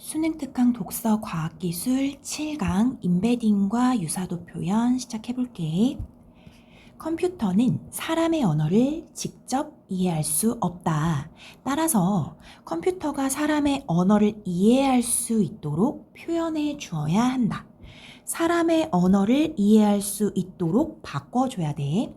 수능 특강 독서 과학기술 7강 임베딩과 유사도 표현 시작해볼게. 컴퓨터는 사람의 언어를 직접 이해할 수 없다. 따라서 컴퓨터가 사람의 언어를 이해할 수 있도록 표현해 주어야 한다. 사람의 언어를 이해할 수 있도록 바꿔줘야 돼.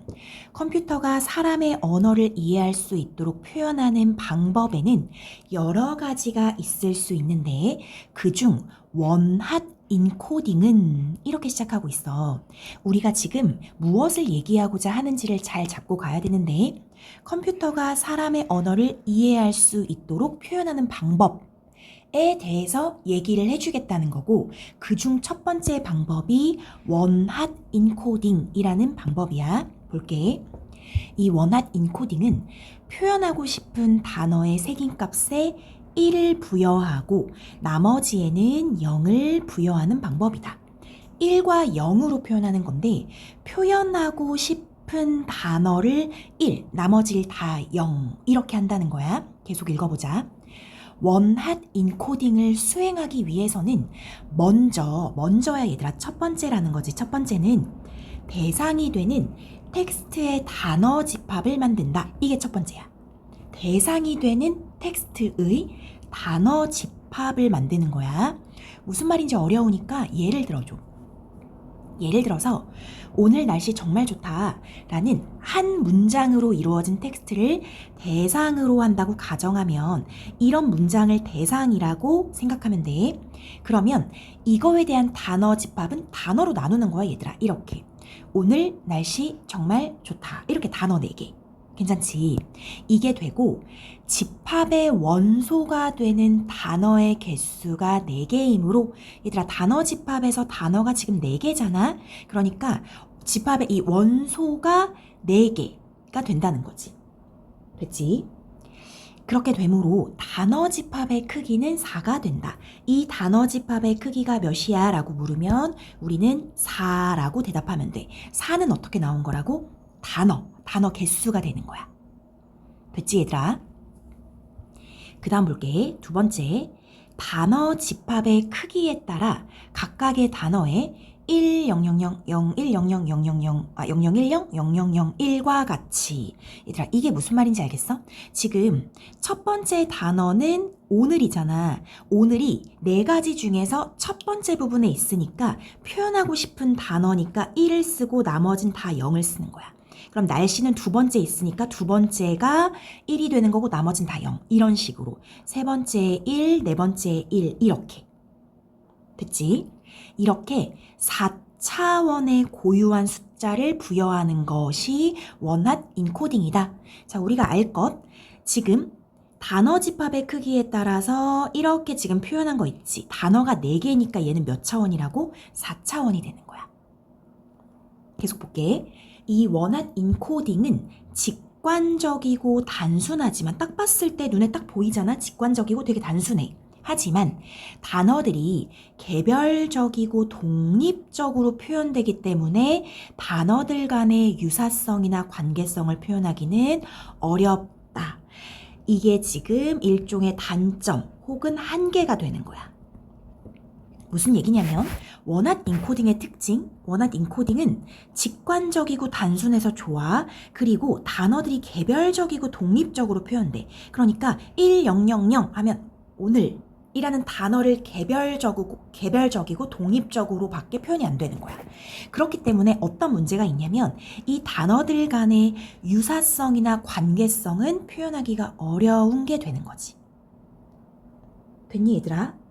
컴퓨터가 사람의 언어를 이해할 수 있도록 표현하는 방법에는 여러 가지가 있을 수 있는데 그중 원핫 인코딩은 이렇게 시작하고 있어. 우리가 지금 무엇을 얘기하고자 하는지를 잘 잡고 가야 되는데 컴퓨터가 사람의 언어를 이해할 수 있도록 표현하는 방법에 대해서 얘기를 해주겠다는 거고 그중 첫 번째 방법이 원핫 인코딩이라는 방법이야. 볼게. 이 원핫 인코딩은 표현하고 싶은 단어의 색인값에 1을 부여하고 나머지에는 0을 부여하는 방법이다. 1과 0으로 표현하는 건데 표현하고 싶은 단어를 1, 나머지를 다 0 이렇게 한다는 거야. 계속 읽어보자. 원핫 인코딩을 수행하기 위해서는 먼저야 얘들아 첫 번째라는 거지. 첫 번째는 대상이 되는 텍스트의 단어 집합을 만든다. 이게 첫 번째야. 대상이 되는 텍스트의 단어 집합을 만드는 거야. 무슨 말인지 어려우니까 예를 들어줘. 예를 들어서 오늘 날씨 정말 좋다 라는 한 문장으로 이루어진 텍스트를 대상으로 한다고 가정하면 이런 문장을 대상이라고 생각하면 돼. 그러면 이거에 대한 단어 집합은 단어로 나누는 거야 얘들아. 이렇게 오늘 날씨 정말 좋다 이렇게 단어 4개. 괜찮지? 이게 되고 집합의 원소가 되는 단어의 개수가 4개이므로 얘들아 단어 집합에서 단어가 지금 4개잖아. 그러니까 집합의 이 원소가 4개가 된다는 거지. 됐지? 그렇게 되므로 단어 집합의 크기는 4가 된다. 이 단어 집합의 크기가 몇이야? 라고 물으면 우리는 4라고 대답하면 돼. 4는 어떻게 나온 거라고? 단어 개수가 되는 거야. 됐지 얘들아? 그 다음 볼게. 두 번째, 단어 집합의 크기에 따라 각각의 단어에 1, 0, 0, 0, 0, 1, 0, 0, 0, 0, 0, 0, 0, 1, 0, 0, 0, 0, 1과 같이. 얘들아, 이게 무슨 말인지 알겠어? 지금 첫 번째 단어는 오늘이잖아. 오늘이 4가지 중에서 첫 번째 부분에 있으니까 표현하고 싶은 단어니까 1을 쓰고 나머진 다 0을 쓰는 거야. 그럼 날씨는 두 번째 있으니까 두 번째가 1이 되는 거고 나머진 다 0. 이런 식으로. 세 번째 1, 네 번째 1 이렇게. 됐지? 이렇게 4차원의 고유한 숫자를 부여하는 것이 원핫 인코딩이다. 자, 우리가 알 것. 지금 단어 집합의 크기에 따라서 이렇게 지금 표현한 거 있지. 단어가 4개니까 얘는 몇 차원이라고? 4차원이 되는 거야. 계속 볼게. 이 원핫 인코딩은 직관적이고 단순하지만 딱 봤을 때 눈에 딱 보이잖아. 직관적이고 되게 단순해. 하지만 단어들이 개별적이고 독립적으로 표현되기 때문에 단어들 간의 유사성이나 관계성을 표현하기는 어렵다. 이게 지금 일종의 단점 혹은 한계가 되는 거야. 무슨 얘기냐면 원핫 인코딩의 특징, 원핫 인코딩은 직관적이고 단순해서 좋아. 그리고 단어들이 개별적이고 독립적으로 표현돼. 그러니까 1000 하면 오늘 이라는 단어를 개별적이고 독립적으로 밖에 표현이 안 되는 거야. 그렇기 때문에 어떤 문제가 있냐면 이 단어들 간의 유사성이나 관계성은 표현하기가 어려운 게 되는 거지. 됐니 얘들아?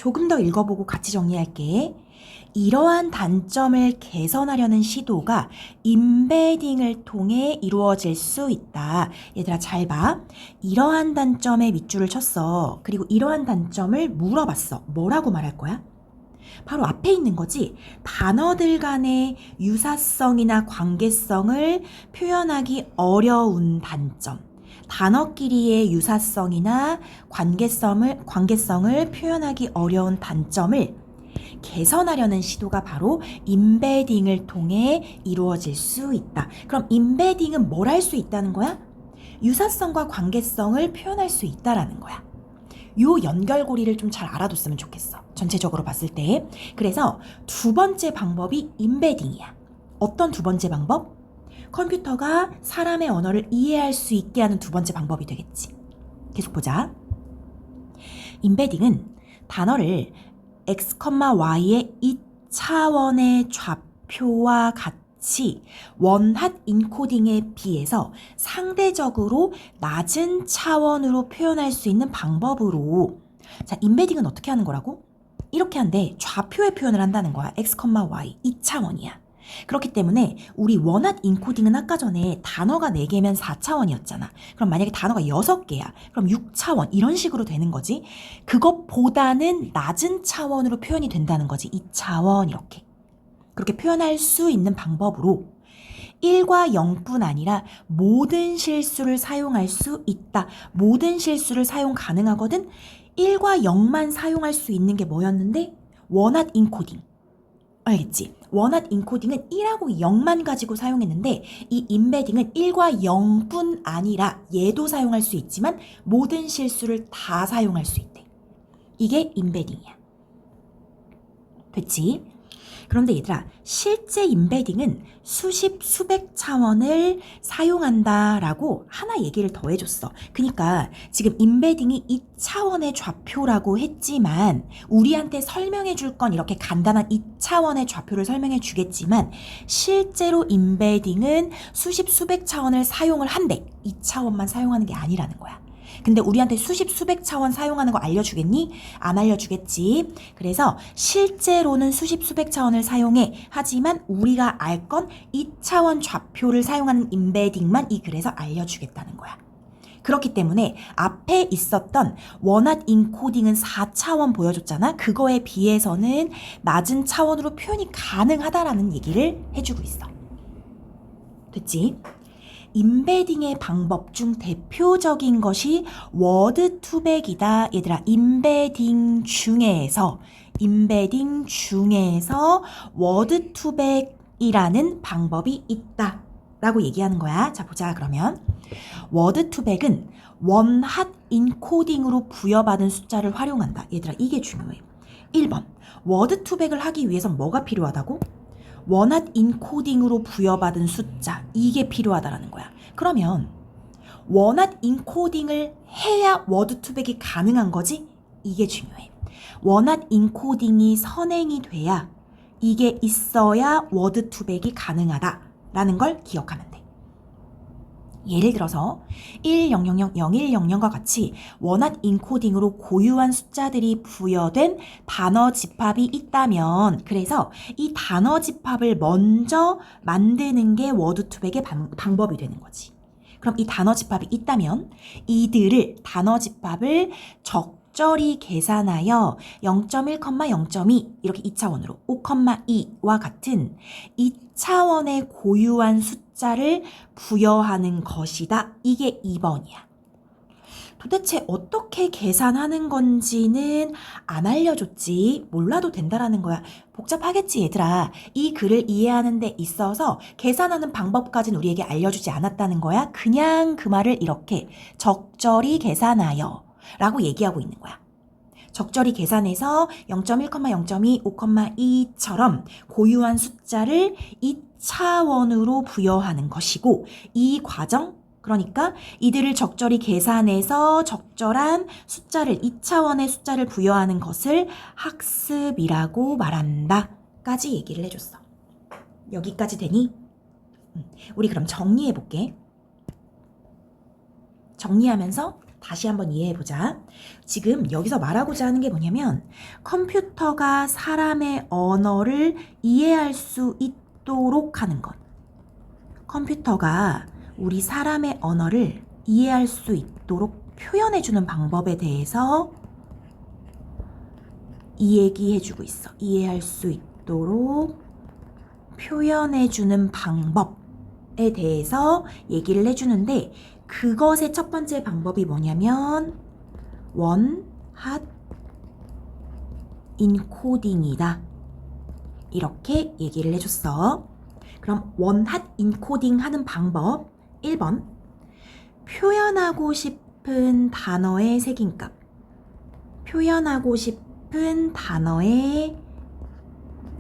조금 더 읽어보고 같이 정리할게. 이러한 단점을 개선하려는 시도가 임베딩을 통해 이루어질 수 있다. 얘들아 잘 봐. 이러한 단점에 밑줄을 쳤어. 그리고 이러한 단점을 물어봤어. 뭐라고 말할 거야? 바로 앞에 있는 거지. 단어들 간의 유사성이나 관계성을 표현하기 어려운 단점. 단어끼리의 유사성이나 관계성을 표현하기 어려운 단점을 개선하려는 시도가 바로 임베딩을 통해 이루어질 수 있다. 그럼 임베딩은 뭘 할 수 있다는 거야? 유사성과 관계성을 표현할 수 있다라는 거야. 요 연결고리를 좀 잘 알아뒀으면 좋겠어. 전체적으로 봤을 때. 그래서 두 번째 방법이 임베딩이야. 어떤 두 번째 방법? 컴퓨터가 사람의 언어를 이해할 수 있게 하는 두 번째 방법이 되겠지. 계속 보자. 임베딩은 단어를 x, y의 2차원의 좌표와 같이 원핫 인코딩에 비해서 상대적으로 낮은 차원으로 표현할 수 있는 방법으로, 자, 임베딩은 어떻게 하는 거라고? 이렇게 한데 좌표의 표현을 한다는 거야. x, y 2차원이야. 그렇기 때문에 우리 원핫 인코딩은 아까 전에 단어가 4개면 4차원이었잖아. 그럼 만약에 단어가 6개야. 그럼 6차원 이런 식으로 되는 거지. 그것보다는 낮은 차원으로 표현이 된다는 거지. 2차원 이렇게. 그렇게 표현할 수 있는 방법으로 1과 0뿐 아니라 모든 실수를 사용할 수 있다. 모든 실수를 사용 가능하거든. 1과 0만 사용할 수 있는 게 뭐였는데? 원핫 인코딩. 알겠지? 원핫 인코딩은 1하고 0만 가지고 사용했는데 이 임베딩은 1과 0뿐 아니라 얘도 사용할 수 있지만 모든 실수를 다 사용할 수 있대. 이게 임베딩이야. 됐지? 그런데 얘들아, 실제 임베딩은 수십, 수백 차원을 사용한다라고 하나 얘기를 더 해줬어. 그러니까 지금 임베딩이 2차원의 좌표라고 했지만 우리한테 설명해 줄 건 이렇게 간단한 2차원의 좌표를 설명해 주겠지만 실제로 임베딩은 수십, 수백 차원을 사용을 한대. 2차원만 사용하는 게 아니라는 거야. 근데 우리한테 수십 수백 차원 사용하는 거 알려주겠니? 안 알려주겠지. 그래서 실제로는 수십 수백 차원을 사용해. 하지만 우리가 알 건 2차원 좌표를 사용하는 임베딩만 이 글에서 알려주겠다는 거야. 그렇기 때문에 앞에 있었던 원핫 인코딩은 4차원 보여줬잖아. 그거에 비해서는 낮은 차원으로 표현이 가능하다라는 얘기를 해주고 있어. 됐지? 임베딩의 방법 중 대표적인 것이 워드 투백이다. 얘들아, 임베딩 중에서 워드 투백이라는 방법이 있다 라고 얘기하는 거야. 자, 보자. 그러면 워드 투백은 원핫 인코딩으로 부여받은 숫자를 활용한다. 얘들아, 이게 중요해. 1번, 워드 투백을 하기 위해선 뭐가 필요하다고? 원핫 인코딩으로 부여받은 숫자, 이게 필요하다라는 거야. 그러면 원핫 인코딩을 해야 워드 투백이 가능한 거지? 이게 중요해. 원핫 인코딩이 선행이 돼야, 이게 있어야 워드 투백이 가능하다라는 걸 기억하면 돼. 예를 들어서 10000100과 같이 원핫 인코딩으로 고유한 숫자들이 부여된 단어 집합이 있다면, 그래서 이 단어 집합을 먼저 만드는 게 워드 투백의 방법이 되는 거지. 그럼 이 단어 집합이 있다면 이들을, 단어 집합을 적절히 계산하여 0.1, 0.2 이렇게 2차원으로 5,2와 같은 2차원의 고유한 숫자를 부여하는 것이다. 이게 2번이야. 도대체 어떻게 계산하는 건지는 안 알려줬지. 몰라도 된다라는 거야. 복잡하겠지 얘들아. 이 글을 이해하는 데 있어서 계산하는 방법까지는 우리에게 알려주지 않았다는 거야. 그냥 그 말을 이렇게 적절히 계산하여 라고 얘기하고 있는 거야. 적절히 계산해서 0.1, 0.2, 5,2처럼 고유한 숫자를 2차원으로 부여하는 것이고, 이 과정, 그러니까 이들을 적절히 계산해서 적절한 숫자를, 2차원의 숫자를 부여하는 것을 학습이라고 말한다 까지 얘기를 해줬어. 여기까지 되니? 우리 그럼 정리해볼게. 정리하면서 다시 한번 이해해보자. 지금 여기서 말하고자 하는 게 뭐냐면, 컴퓨터가 사람의 언어를 이해할 수 있도록 하는 것. 컴퓨터가 우리 사람의 언어를 이해할 수 있도록 표현해주는 방법에 대해서 이 얘기해주고 있어. 이해할 수 있도록 표현해주는 방법에 대해서 얘기를 해주는데, 그것의 첫 번째 방법이 뭐냐면 원핫 인코딩이다. 이렇게 얘기를 해줬어. 그럼 원핫 인코딩 하는 방법 1번, 표현하고 싶은 단어의 색인값. 표현하고 싶은 단어의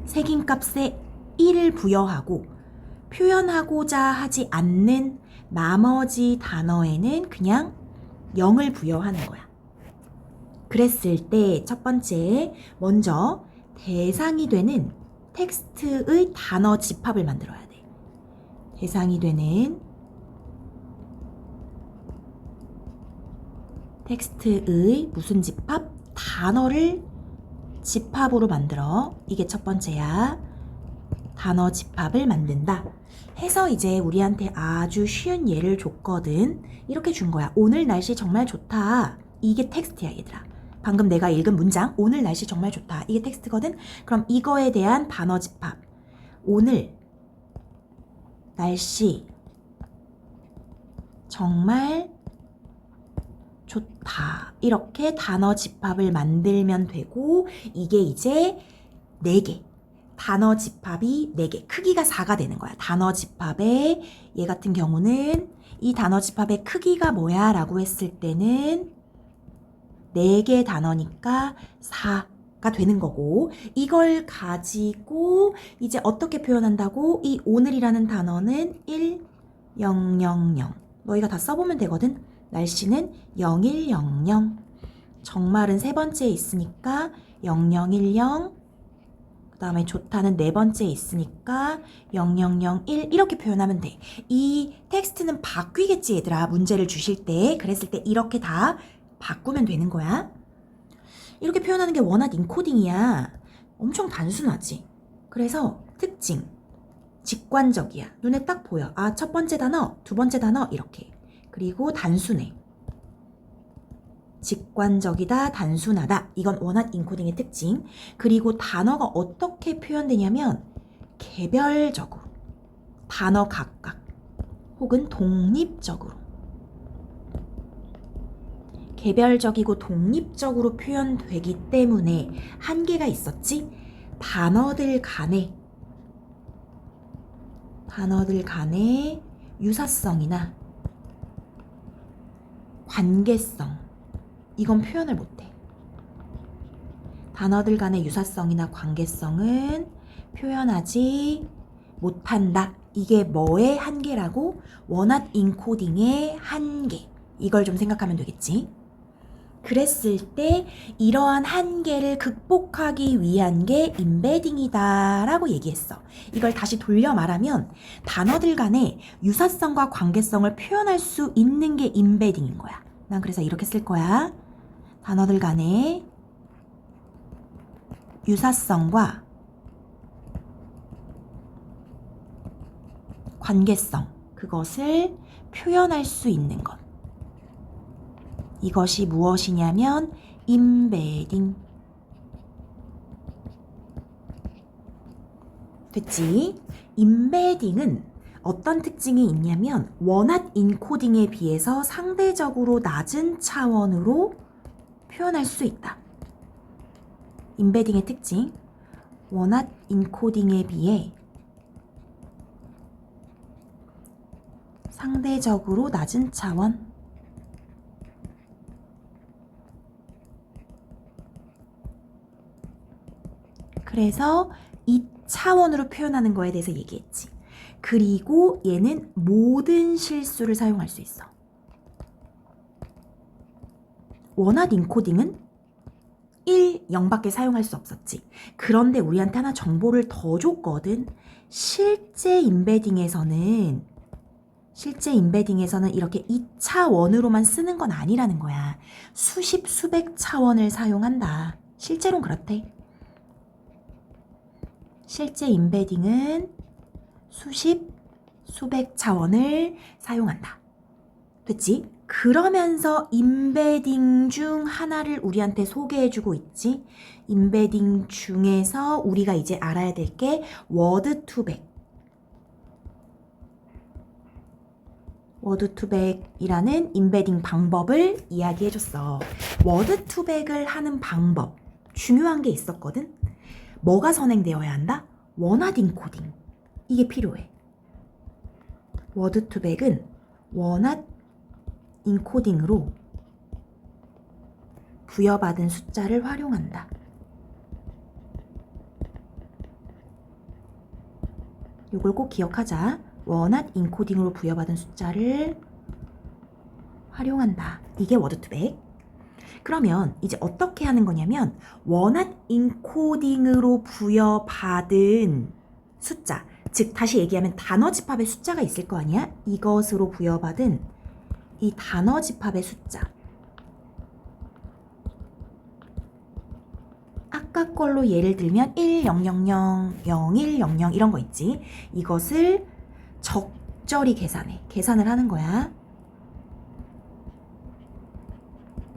색인값에 1을 부여하고 표현하고자 하지 않는 나머지 단어에는 그냥 0을 부여하는 거야. 그랬을 때 첫 번째, 먼저 대상이 되는 텍스트의 단어 집합을 만들어야 돼. 대상이 되는 텍스트의 무슨 집합? 단어를 집합으로 만들어. 이게 첫 번째야. 단어 집합을 만든다. 해서 이제 우리한테 아주 쉬운 예를 줬거든. 이렇게 준 거야. 오늘 날씨 정말 좋다. 이게 텍스트야, 얘들아. 방금 내가 읽은 문장, 오늘 날씨 정말 좋다. 이게 텍스트거든. 그럼 이거에 대한 단어 집합. 오늘 날씨 정말 좋다. 이렇게 단어 집합을 만들면 되고, 이게 이제 4개. 단어 집합이 4개. 크기가 4가 되는 거야. 단어 집합의 얘 같은 경우는 이 단어 집합의 크기가 뭐야? 라고 했을 때는 4개 단어니까 4가 되는 거고, 이걸 가지고 이제 어떻게 표현한다고? 이 오늘이라는 단어는 1, 0, 0, 0. 너희가 다 써보면 되거든. 날씨는 0100. 정말은 3번째에 있으니까 0010. 그 다음에 좋다는 4번째에 있으니까 0001 이렇게 표현하면 돼. 이 텍스트는 바뀌겠지, 얘들아. 문제를 주실 때. 그랬을 때 이렇게 다 바꾸면 되는 거야. 이렇게 표현하는 게 원핫 인코딩이야. 엄청 단순하지. 그래서 특징, 직관적이야. 눈에 딱 보여. 아, 첫 번째 단어, 두 번째 단어 이렇게. 그리고 단순해. 직관적이다, 단순하다. 이건 원핫 인코딩의 특징. 그리고 단어가 어떻게 표현되냐면 개별적으로, 단어 각각, 혹은 독립적으로. 개별적이고 독립적으로 표현되기 때문에 한계가 있었지. 단어들 간의 유사성이나 관계성, 이건 표현을 못해. 단어들 간의 유사성이나 관계성은 표현하지 못한다. 이게 뭐의 한계라고? 원핫 인코딩의 한계. 이걸 좀 생각하면 되겠지. 그랬을 때 이러한 한계를 극복하기 위한 게 임베딩이다 라고 얘기했어. 이걸 다시 돌려 말하면 단어들 간의 유사성과 관계성을 표현할 수 있는 게 임베딩인 거야. 난 그래서 이렇게 쓸 거야. 단어들 간의 유사성과 관계성, 그것을 표현할 수 있는 것. 이것이 무엇이냐면 임베딩. 됐지? 임베딩은 어떤 특징이 있냐면 원핫 인코딩에 비해서 상대적으로 낮은 차원으로 표현할 수 있다. 임베딩의 특징, 원핫 인코딩에 비해 상대적으로 낮은 차원. 그래서 이 차원으로 표현하는 거에 대해서 얘기했지. 그리고 얘는 모든 실수를 사용할 수 있어. 원핫 인코딩은 1, 0밖에 사용할 수 없었지. 그런데 우리한테 하나 정보를 더 줬거든. 실제 임베딩에서는 이렇게 2차원으로만 쓰는 건 아니라는 거야. 수십, 수백 차원을 사용한다. 실제로는 그렇대. 실제 임베딩은 수십, 수백 차원을 사용한다. 됐지? 그러면서 임베딩 중 하나를 우리한테 소개해주고 있지. 임베딩 중에서 우리가 이제 알아야 될 게 워드2백. 워드2백이라는 임베딩 방법을 이야기해줬어. 워드2백을 하는 방법, 중요한 게 있었거든. 뭐가 선행되어야 한다? 원핫 인코딩. 이게 필요해. 워드2백은 원핫 인코딩으로 부여받은 숫자를 활용한다. 이걸 꼭 기억하자. 원앗 인코딩으로 부여받은 숫자를 활용한다. 이게 워드2백. 그러면 이제 어떻게 하는 거냐면 원앗 인코딩으로 부여받은 숫자, 즉 다시 얘기하면 단어 집합의 숫자가 있을 거 아니야? 이것으로 부여받은 이 단어 집합의 숫자. 아까 걸로 예를 들면 1000, 0100 이런 거 있지. 이것을 적절히 계산을 하는 거야.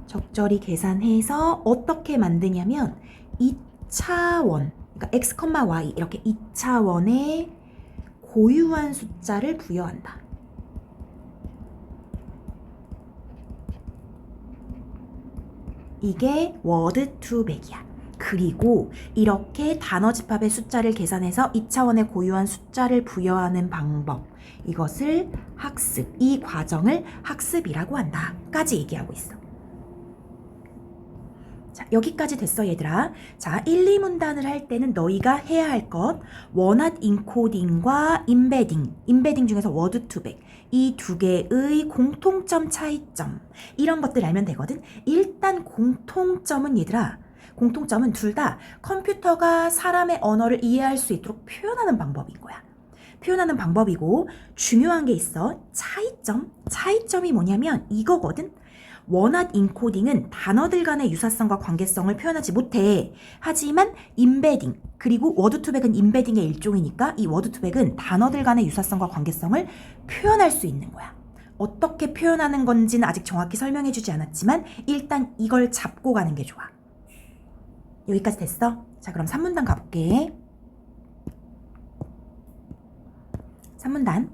적절히 계산해서 어떻게 만드냐면 2차원, 그러니까 x, y 이렇게 2차원의 고유한 숫자를 부여한다. 이게 워드2백이야. 그리고 이렇게 단어 집합의 숫자를 계산해서 2차원의 고유한 숫자를 부여하는 방법, 이것을 학습, 이 과정을 학습이라고 한다 까지 얘기하고 있어. 자, 여기까지 됐어 얘들아. 자, 1, 2문단을 할 때는 너희가 해야 할 것, 원앗 인코딩과 인베딩 중에서 워드2백, 이 두 개의 공통점, 차이점, 이런 것들 알면 되거든. 일단 공통점은 얘들아, 공통점은 둘 다 컴퓨터가 사람의 언어를 이해할 수 있도록 표현하는 방법인 거야. 표현하는 방법이고, 중요한 게 있어. 차이점이 뭐냐면 이거거든. 원앗 인코딩은 단어들 간의 유사성과 관계성을 표현하지 못해. 하지만 인베딩, 그리고 워드2백은 인베딩의 일종이니까 이 워드2백은 단어들 간의 유사성과 관계성을 표현할 수 있는 거야. 어떻게 표현하는 건지는 아직 정확히 설명해주지 않았지만 일단 이걸 잡고 가는 게 좋아. 여기까지 됐어? 자, 그럼 3문단 가볼게. 3문단.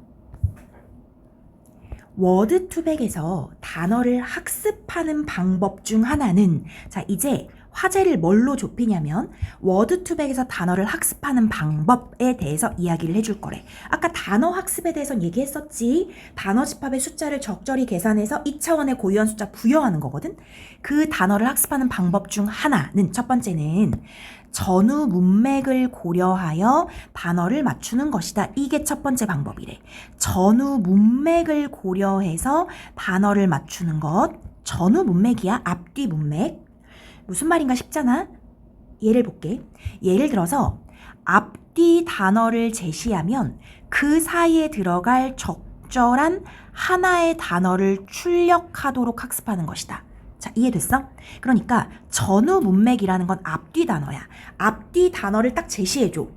워드2백에서 단어를 학습하는 방법 중 하나는, 자, 이제 화제를 뭘로 좁히냐면 워드2백에서 단어를 학습하는 방법에 대해서 이야기를 해줄 거래. 아까 단어 학습에 대해서는 얘기했었지. 단어 집합의 숫자를 적절히 계산해서 2차원의 고유한 숫자 부여하는 거거든. 그 단어를 학습하는 방법 중 하나는, 첫 번째는 전후 문맥을 고려하여 단어를 맞추는 것이다. 이게 첫 번째 방법이래. 전후 문맥을 고려해서 단어를 맞추는 것. 전후 문맥이야. 앞뒤 문맥. 무슨 말인가 싶잖아. 예를 볼게. 예를 들어서 앞뒤 단어를 제시하면 그 사이에 들어갈 적절한 하나의 단어를 출력하도록 학습하는 것이다. 자, 이해됐어? 그러니까 전후 문맥이라는 건 앞뒤 단어야. 앞뒤 단어를 딱 제시해줘.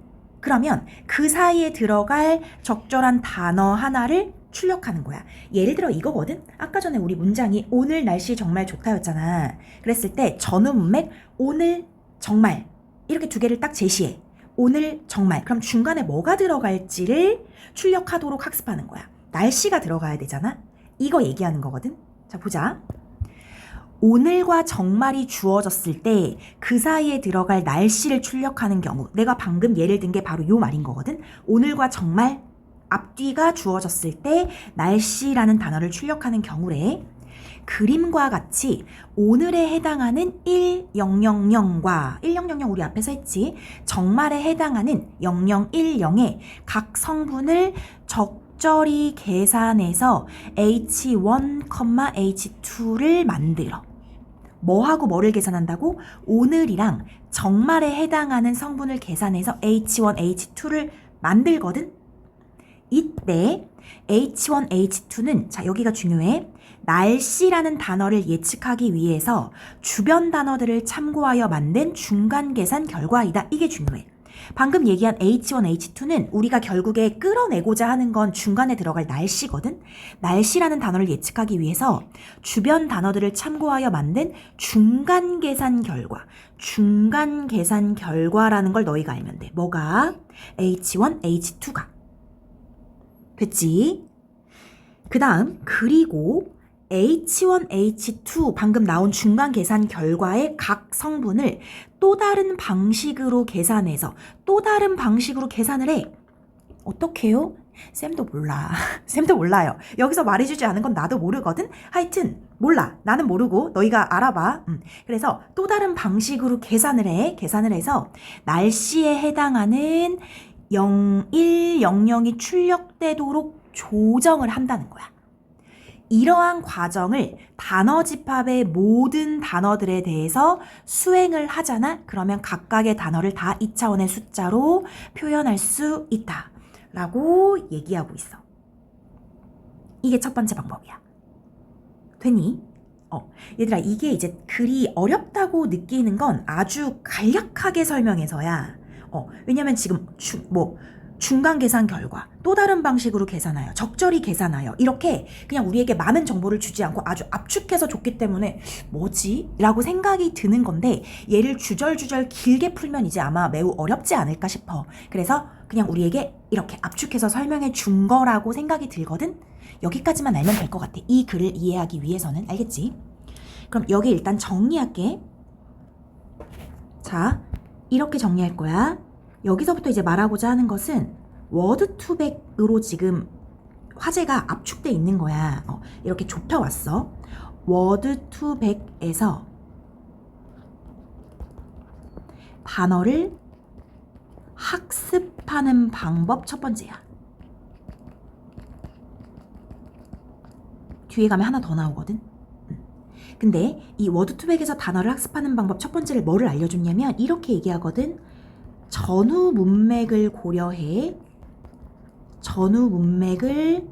그러면 그 사이에 들어갈 적절한 단어 하나를 출력하는 거야. 예를 들어 이거거든? 아까 전에 우리 문장이 오늘 날씨 정말 좋다였잖아. 그랬을 때 전후 문맥 오늘 정말 이렇게 두 개를 딱 제시해. 오늘 정말. 그럼 중간에 뭐가 들어갈지를 출력하도록 학습하는 거야. 날씨가 들어가야 되잖아. 이거 얘기하는 거거든. 자, 보자. 오늘과 정말이 주어졌을 때 그 사이에 들어갈 날씨를 출력하는 경우, 내가 방금 예를 든 게 바로 요 말인 거거든. 오늘과 정말, 앞뒤가 주어졌을 때 날씨라는 단어를 출력하는 경우래. 그림과 같이 오늘에 해당하는 1000과 1000 우리 앞에서 했지. 정말에 해당하는 0010의 각 성분을 적절히 계산해서 H1, H2를 만들어. 뭐하고 뭐를 계산한다고? 오늘이랑 정말에 해당하는 성분을 계산해서 H1, H2를 만들거든? 이때 H1, H2는, 자, 여기가 중요해. 날씨라는 단어를 예측하기 위해서 주변 단어들을 참고하여 만든 중간 계산 결과이다. 이게 중요해. 방금 얘기한 H1, H2는 우리가 결국에 끌어내고자 하는 건 중간에 들어갈 날씨거든. 날씨라는 단어를 예측하기 위해서 주변 단어들을 참고하여 만든 중간 계산 결과. 중간 계산 결과라는 걸 너희가 알면 돼. 뭐가? H1, H2가. 됐지? 그 다음, 그리고 H1, H2 방금 나온 중간 계산 결과의 각 성분을 또 다른 방식으로 계산해서 또 다른 방식으로 계산을 해. 어떻게 해요? 쌤도 몰라. 쌤도 몰라요. 여기서 말해주지 않은 건 나도 모르거든. 하여튼 몰라. 나는 모르고 너희가 알아봐. 그래서 또 다른 방식으로 계산을 해. 계산을 해서 날씨에 해당하는 0100이 출력되도록 조정을 한다는 거야. 이러한 과정을 단어 집합의 모든 단어들에 대해서 수행을 하잖아. 그러면 각각의 단어를 다 2차원의 숫자로 표현할 수 있다 라고 얘기하고 있어. 이게 첫 번째 방법이야. 되니? 얘들아, 이게 이제 글이 어렵다고 느끼는 건 아주 간략하게 설명해서야. 왜냐면 지금 중간 계산 결과, 또 다른 방식으로 계산하여, 적절히 계산하여, 이렇게 그냥 우리에게 많은 정보를 주지 않고 아주 압축해서 줬기 때문에 뭐지? 라고 생각이 드는 건데, 얘를 주절주절 길게 풀면 이제 아마 매우 어렵지 않을까 싶어. 그래서 그냥 우리에게 이렇게 압축해서 설명해 준 거라고 생각이 들거든? 여기까지만 알면 될 것 같아. 이 글을 이해하기 위해서는. 알겠지? 그럼 여기 일단 정리할게. 자, 이렇게 정리할 거야. 여기서부터 이제 말하고자 하는 것은 워드 투백으로 지금 화제가 압축돼 있는 거야. 이렇게 좁혀왔어. 워드 투백에서 단어를 학습하는 방법 첫 번째야. 뒤에 가면 하나 더 나오거든. 근데 이 워드 투백에서 단어를 학습하는 방법 첫 번째를 뭐를 알려줬냐면 이렇게 얘기하거든. 전후 문맥을 고려해. 전후 문맥을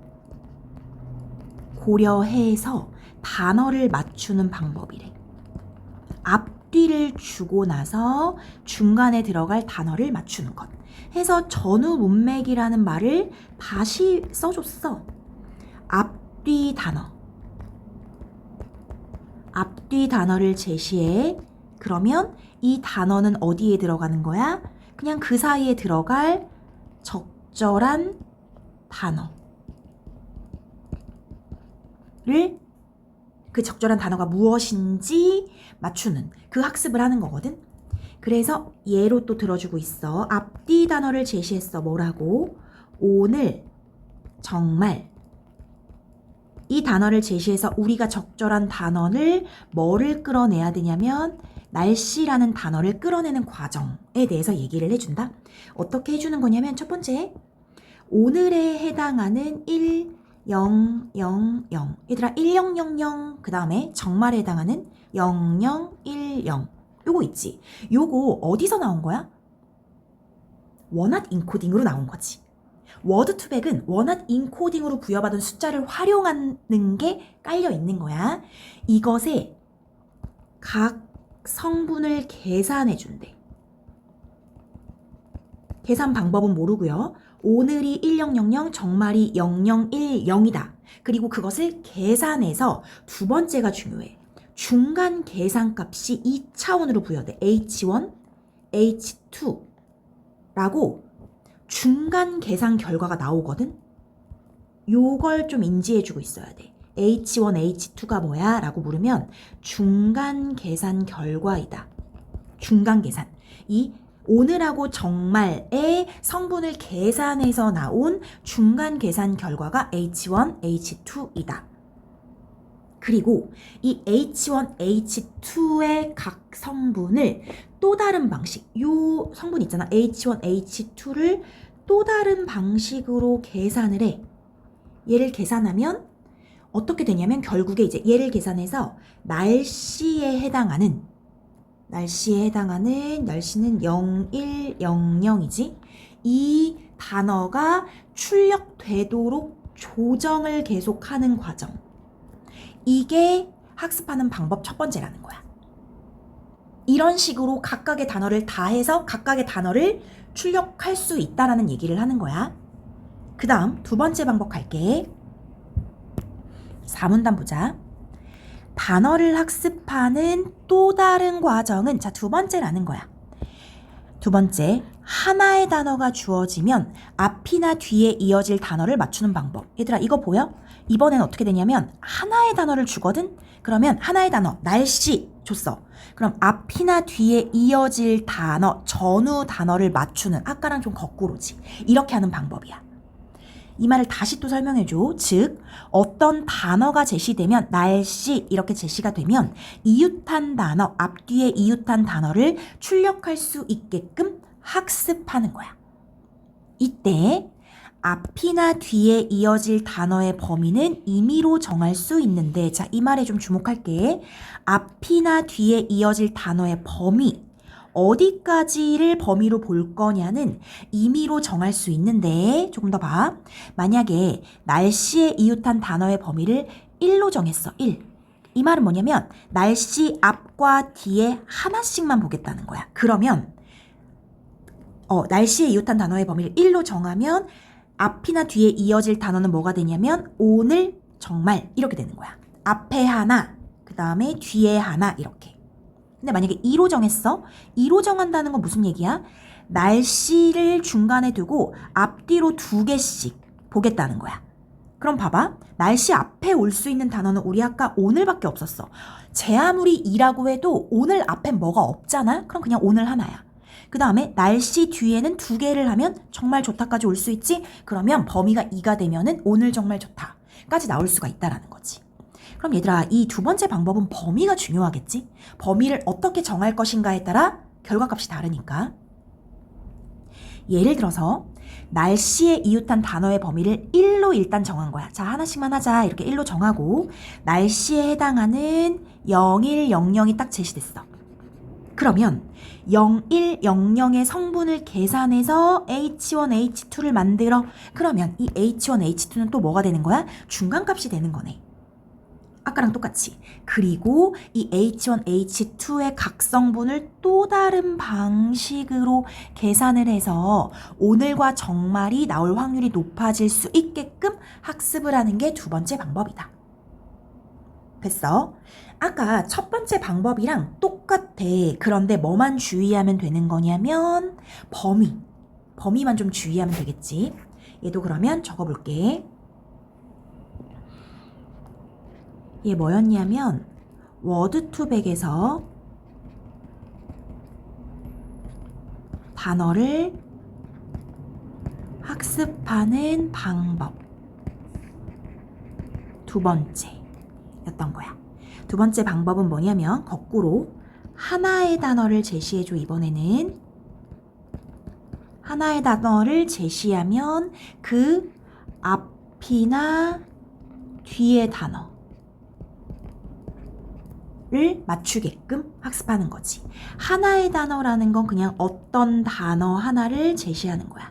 고려해서 단어를 맞추는 방법이래. 앞뒤를 주고 나서 중간에 들어갈 단어를 맞추는 것. 해서 전후 문맥이라는 말을 다시 써줬어. 앞뒤 단어. 앞뒤 단어를 제시해. 그러면 이 단어는 어디에 들어가는 거야? 그냥 그 사이에 들어갈 적절한 단어를, 그 적절한 단어가 무엇인지 맞추는 그 학습을 하는 거거든. 그래서 예로 또 들어주고 있어. 앞뒤 단어를 제시했어. 뭐라고? 오늘, 정말. 이 단어를 제시해서 우리가 적절한 단어를 뭐를 끌어내야 되냐면 날씨라는 단어를 끌어내는 과정에 대해서 얘기를 해준다. 어떻게 해주는 거냐면 첫 번째, 오늘에 해당하는 1000. 얘들아 1000, 그 다음에 정말에 해당하는 0010. 요거 있지. 요거 어디서 나온 거야? 원핫 인코딩으로 나온 거지. 워드 투백은 원핫 인코딩으로 부여받은 숫자를 활용하는 게 깔려 있는 거야. 이것에 각 성분을 계산해 준대. 계산 방법은 모르고요. 오늘이 1000, 정말이 0010이다. 그리고 그것을 계산해서 두 번째가 중요해. 중간 계산값이 2차원으로 부여돼. H1, H2라고 중간 계산 결과가 나오거든. 요걸 좀 인지해주고 있어야 돼. H1, H2가 뭐야? 라고 물으면 중간 계산 결과이다. 중간 계산. 이 오늘하고 정말의 성분을 계산해서 나온 중간 계산 결과가 H1, H2이다. 그리고 이 H1, H2의 각 성분을 또 다른 방식, 요 성분 있잖아. H1, H2를 또 다른 방식으로 계산을 해. 얘를 계산하면 어떻게 되냐면 결국에 이제 얘를 계산해서 날씨에 해당하는 날씨는 0100이지. 이 단어가 출력되도록 조정을 계속하는 과정. 이게 학습하는 방법 첫 번째라는 거야. 이런 식으로 각각의 단어를 다 해서 각각의 단어를 출력할 수 있다라는 얘기를 하는 거야. 그 다음 두 번째 방법 갈게. 4문단 보자. 단어를 학습하는 또 다른 과정은 자, 두 번째라는 거야. 두 번째, 하나의 단어가 주어지면 앞이나 뒤에 이어질 단어를 맞추는 방법. 얘들아 이거 보여? 이번엔 어떻게 되냐면 하나의 단어를 주거든? 그러면 하나의 단어, 날씨 줬어. 그럼 앞이나 뒤에 이어질 단어, 전후 단어를 맞추는, 아까랑 좀 거꾸로지. 이렇게 하는 방법이야. 이 말을 다시 또 설명해줘. 즉 어떤 단어가 제시되면 날씨 이렇게 제시가 되면 이웃한 단어, 앞뒤에 이웃한 단어를 출력할 수 있게끔 학습하는 거야. 이때 앞이나 뒤에 이어질 단어의 범위는 임의로 정할 수 있는데, 자, 이 말에 좀 주목할게. 앞이나 뒤에 이어질 단어의 범위, 어디까지를 범위로 볼 거냐는 임의로 정할 수 있는데, 조금 더 봐. 만약에 날씨에 이웃한 단어의 범위를 1로 정했어. 1. 이 말은 뭐냐면 날씨 앞과 뒤에 하나씩만 보겠다는 거야. 그러면 날씨에 이웃한 단어의 범위를 1로 정하면 앞이나 뒤에 이어질 단어는 뭐가 되냐면 오늘, 정말 이렇게 되는 거야. 앞에 하나, 그 다음에 뒤에 하나 이렇게. 근데 만약에 2로 정했어? 2로 정한다는 건 무슨 얘기야? 날씨를 중간에 두고 앞뒤로 2개씩 보겠다는 거야. 그럼 봐봐. 날씨 앞에 올 수 있는 단어는 우리 아까 오늘밖에 없었어. 제 아무리 2라고 해도 오늘 앞엔 뭐가 없잖아? 그럼 그냥 오늘 하나야. 그 다음에 날씨 뒤에는 2개를 하면 정말 좋다까지 올 수 있지? 그러면 범위가 2가 되면은 오늘 정말 좋다까지 나올 수가 있다라는 거지. 그럼 얘들아, 이 두 번째 방법은 범위가 중요하겠지? 범위를 어떻게 정할 것인가에 따라 결과값이 다르니까. 예를 들어서 날씨에 이웃한 단어의 범위를 1로 일단 정한 거야. 자, 하나씩만 하자. 이렇게 1로 정하고 날씨에 해당하는 0100이 딱 제시됐어. 그러면 0100의 성분을 계산해서 H1, H2를 만들어. 그러면 이 H1, H2는 또 뭐가 되는 거야? 중간값이 되는 거네. 아까랑 똑같이. 그리고 이 H1, H2의 각 성분을 또 다른 방식으로 계산을 해서 오늘과 정말이 나올 확률이 높아질 수 있게끔 학습을 하는 게 두 번째 방법이다. 됐어? 아까 첫 번째 방법이랑 똑같아. 그런데 뭐만 주의하면 되는 거냐면 범위만 좀 주의하면 되겠지. 얘도 그러면 적어볼게. 얘 뭐였냐면 워드2백에서 단어를 학습하는 방법 두 번째였던 거야. 두 번째 방법은 뭐냐면 거꾸로 하나의 단어를 제시해줘. 이번에는 하나의 단어를 제시하면 그 앞이나 뒤의 단어를 맞추게끔 학습하는 거지. 하나의 단어라는 건 그냥 어떤 단어 하나를 제시하는 거야.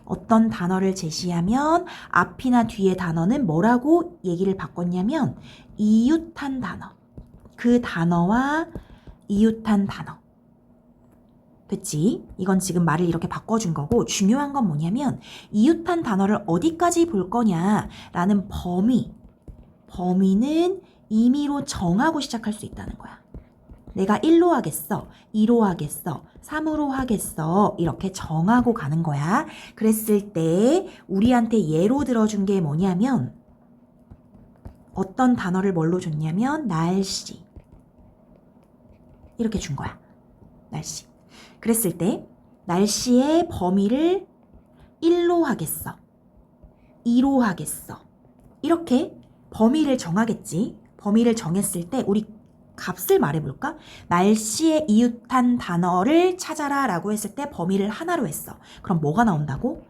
어떤 단어를 제시하면 앞이나 뒤의 단어는 뭐라고 얘기를 바꿨냐면 이웃한 단어. 그 단어와 이웃한 단어. 됐지? 이건 지금 말을 이렇게 바꿔준 거고, 중요한 건 뭐냐면 이웃한 단어를 어디까지 볼 거냐라는 범위는 임의로 정하고 시작할 수 있다는 거야. 내가 1로 하겠어, 2로 하겠어, 3으로 하겠어, 이렇게 정하고 가는 거야. 그랬을 때 우리한테 예로 들어준 게 뭐냐면 어떤 단어를 뭘로 줬냐면 날씨 이렇게 준 거야. 날씨. 그랬을 때 날씨의 범위를 1로 하겠어, 2로 하겠어, 이렇게 범위를 정하겠지. 범위를 정했을 때 우리 값을 말해볼까? 날씨에 이웃한 단어를 찾아라 라고 했을 때 범위를 하나로 했어. 그럼 뭐가 나온다고?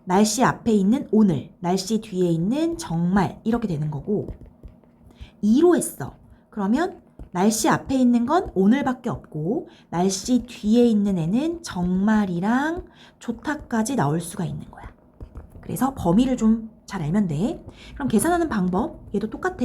날씨 앞에 있는 오늘, 날씨 뒤에 있는 정말 이렇게 되는 거고, 2로 했어. 그러면 날씨 앞에 있는 건 오늘밖에 없고 날씨 뒤에 있는 애는 정말이랑 좋다까지 나올 수가 있는 거야. 그래서 범위를 좀 잘 알면 돼. 그럼 계산하는 방법, 얘도 똑같아.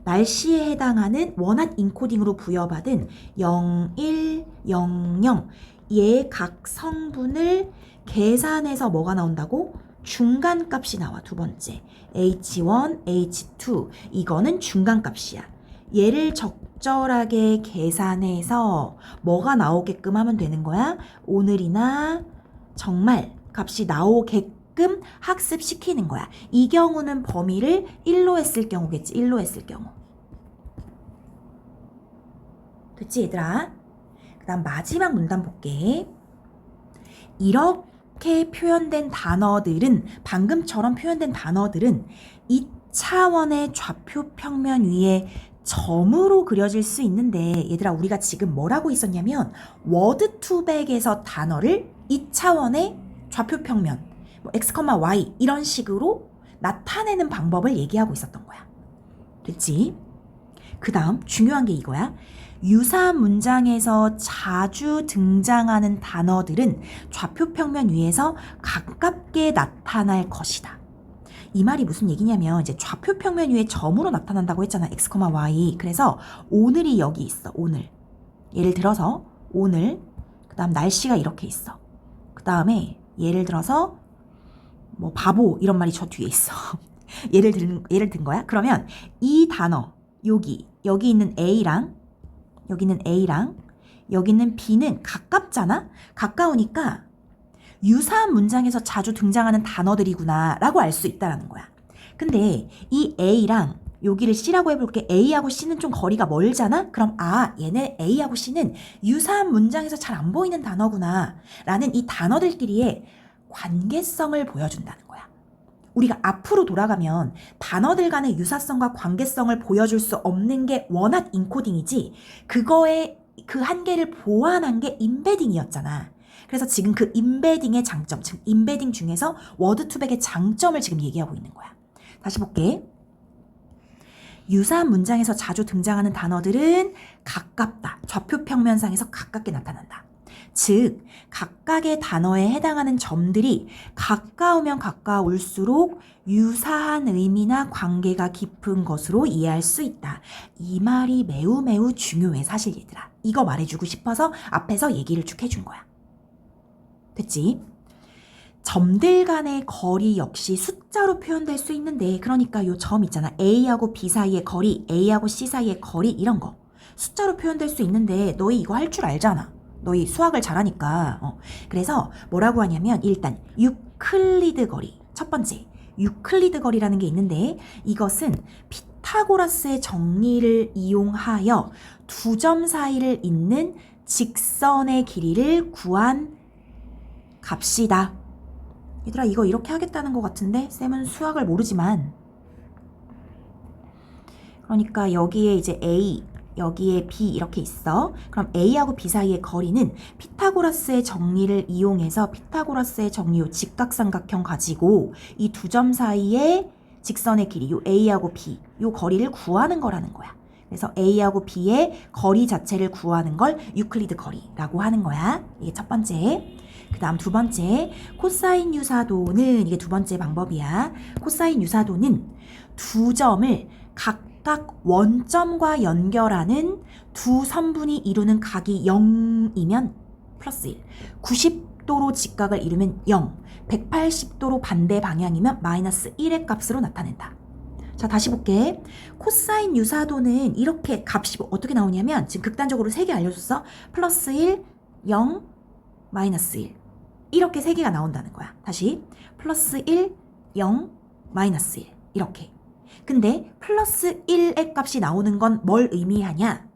날씨에 해당하는 원핫 인코딩으로 부여받은 0, 1, 0, 0 얘의 각 성분을 계산해서 뭐가 나온다고? 중간값이 나와. 두 번째 H1, H2 이거는 중간값이야. 얘를 적절하게 계산해서 뭐가 나오게끔 하면 되는 거야? 오늘이나 정말 값이 나오게끔 학습시키는 거야. 이 경우는 범위를 1로 했을 경우겠지. 1로 했을 경우. 됐지 얘들아? 그 다음 마지막 문단 볼게. 이렇게 표현된 단어들은 방금처럼 표현된 단어들은 2차원의 좌표 평면 위에 점으로 그려질 수 있는데 얘들아 우리가 지금 뭘 하고 있었냐면 워드 투백에서 단어를 2차원의 좌표 평면 뭐 x, y 이런 식으로 나타내는 방법을 얘기하고 있었던 거야. 됐지? 그 다음 중요한 게 이거야. 유사 문장에서 자주 등장하는 단어들은 좌표 평면 위에서 가깝게 나타날 것이다. 이 말이 무슨 얘기냐면 이제 좌표 평면 위에 점으로 나타난다고 했잖아. x, y. 그래서 오늘이 여기 있어. 오늘. 예를 들어서 오늘 그 다음 날씨가 이렇게 있어. 그 다음에 예를 들어서 뭐 바보 이런 말이 저 뒤에 있어. 예를 든 거야. 그러면 이 단어 여기 있는 A랑 여기는 A랑 여기는 B는 가깝잖아? 가까우니까 유사한 문장에서 자주 등장하는 단어들이구나 라고 알 수 있다는 거야. 근데 이 A랑 여기를 C라고 해볼게. A하고 C는 좀 거리가 멀잖아? 그럼 얘네 A하고 C는 유사한 문장에서 잘 안 보이는 단어구나 라는 이 단어들끼리의 관계성을 보여준다는 거야. 우리가 앞으로 돌아가면 단어들 간의 유사성과 관계성을 보여줄 수 없는 게 워낙 인코딩이지 그거의 그 한계를 보완한 게 임베딩이었잖아. 그래서 지금 그 임베딩의 장점, 즉 임베딩 중에서 워드 투백의 장점을 지금 얘기하고 있는 거야. 다시 볼게. 유사한 문장에서 자주 등장하는 단어들은 가깝다. 좌표 평면상에서 가깝게 나타난다. 즉 각각의 단어에 해당하는 점들이 가까우면 가까울수록 유사한 의미나 관계가 깊은 것으로 이해할 수 있다. 이 말이 매우 매우 중요해 사실 얘들아. 이거 말해주고 싶어서 앞에서 얘기를 쭉 해준 거야. 됐지? 점들 간의 거리 역시 숫자로 표현될 수 있는데 그러니까 요 점 있잖아. A하고 B 사이의 거리, A하고 C 사이의 거리 이런 거 숫자로 표현될 수 있는데 너희 이거 할 줄 알잖아. 너희 수학을 잘하니까. 그래서 뭐라고 하냐면 일단 유클리드 거리 첫 번째 유클리드 거리라는 게 있는데 이것은 피타고라스의 정리를 이용하여 두 점 사이를 잇는 직선의 길이를 구한 값이다. 얘들아 이거 이렇게 하겠다는 것 같은데 쌤은 수학을 모르지만 그러니까 여기에 이제 A 여기에 B 이렇게 있어. 그럼 A하고 B 사이의 거리는 피타고라스의 정리를 이용해서 피타고라스의 정리 요 직각삼각형 가지고 이 두 점 사이의 직선의 길이 요 A하고 B 요 거리를 구하는 거라는 거야. 그래서 A하고 B의 거리 자체를 구하는 걸 유클리드 거리라고 하는 거야. 이게 첫 번째. 그 다음 두 번째 코사인 유사도는 이게 두 번째 방법이야. 코사인 유사도는 두 점을 각각 원점과 연결하는 두 선분이 이루는 각이 0이면 플러스 1, 90도로 직각을 이루면 0, 180도로 반대 방향이면 마이너스 1의 값으로 나타낸다. 자 다시 볼게. 코사인 유사도는 이렇게 값이 어떻게 나오냐면 지금 극단적으로 3개 알려줬어. 플러스 1, 0, 마이너스 1 이렇게 3개가 나온다는 거야. 다시 플러스 1, 0, 마이너스 1 이렇게. 근데 플러스 1의 값이 나오는 건 뭘 의미하냐?